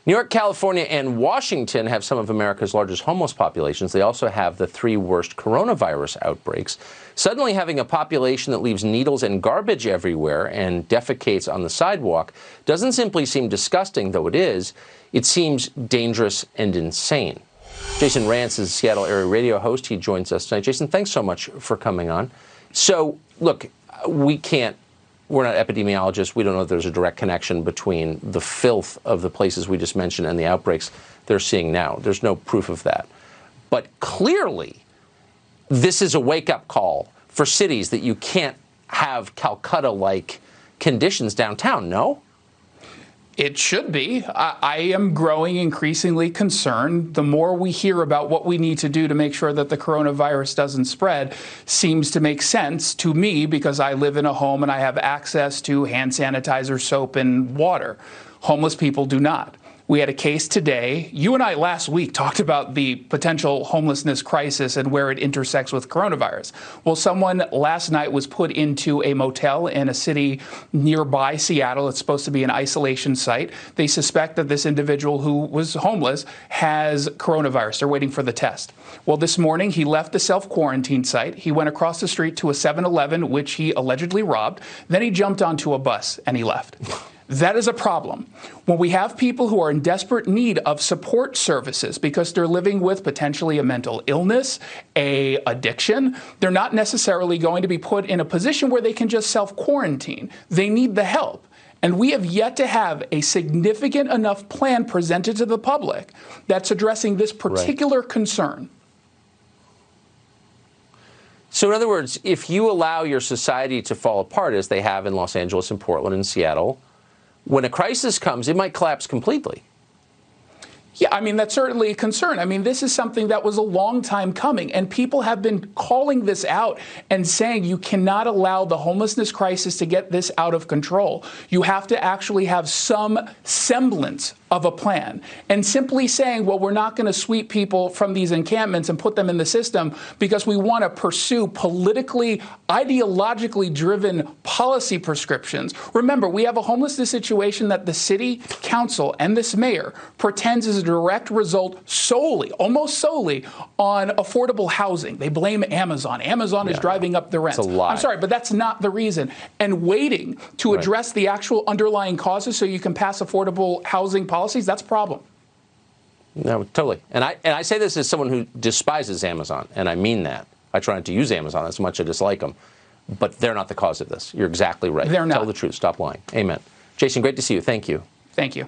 New York, California, and Washington have some of America's largest homeless populations. They also have the 3 worst coronavirus outbreaks. Suddenly having a population that leaves needles and garbage everywhere and defecates on the sidewalk doesn't simply seem disgusting, though it is. It seems dangerous and insane. Jason Rantz is a Seattle area radio host. He joins us tonight. Jason, thanks so much for coming on. So, look, we're not epidemiologists. We don't know if there's a direct connection between the filth of the places we just mentioned and the outbreaks they're seeing now. There's no proof of that. But clearly, this is a wake-up call for cities that you can't have Calcutta-like conditions downtown, no? It should be. I am growing increasingly concerned. The more we hear about what we need to do to make sure that the coronavirus doesn't spread seems to make sense to me because I live in a home and I have access to hand sanitizer, soap, and water. Homeless people do not. We had a case today. You and I last week talked about the potential homelessness crisis and where it intersects with coronavirus. Well, someone last night was put into a motel in a city nearby Seattle. It's supposed to be an isolation site. They suspect that this individual who was homeless has coronavirus. They're waiting for the test. Well, this morning he left the self-quarantine site. He went across the street to a 7-Eleven, which he allegedly robbed. Then he jumped onto a bus and he left. That is a problem. When we have people who are in desperate need of support services because they're living with potentially a mental illness, a addiction, they're not necessarily going to be put in a position where they can just self-quarantine. They need the help. And we have yet to have a significant enough plan presented to the public that's addressing this particular concern. So in other words, if you allow your society to fall apart, as they have in Los Angeles and Portland and Seattle, when a crisis comes, it might collapse completely. Yeah, I mean, that's certainly a concern. I mean, this is something that was a long time coming, and people have been calling this out and saying you cannot allow the homelessness crisis to get this out of control. You have to actually have some semblance of a plan. And simply saying, well, we're not going to sweep people from these encampments and put them in the system because we want to pursue politically, ideologically driven policy prescriptions. Remember, we have a homelessness situation that the city council and this mayor pretends is a direct result solely, almost solely, on affordable housing. They blame Amazon. Amazon is driving up the rents. It's a lie. I'm sorry, but that's not the reason. And waiting to address the actual underlying causes so you can pass affordable housing policies, that's a problem. No, totally. And I say this as someone who despises Amazon, and I mean that. I try not to use Amazon as much as I dislike them. But they're not the cause of this. You're exactly right. They're not. Tell the truth. Stop lying. Amen. Jason, great to see you. Thank you. Thank you.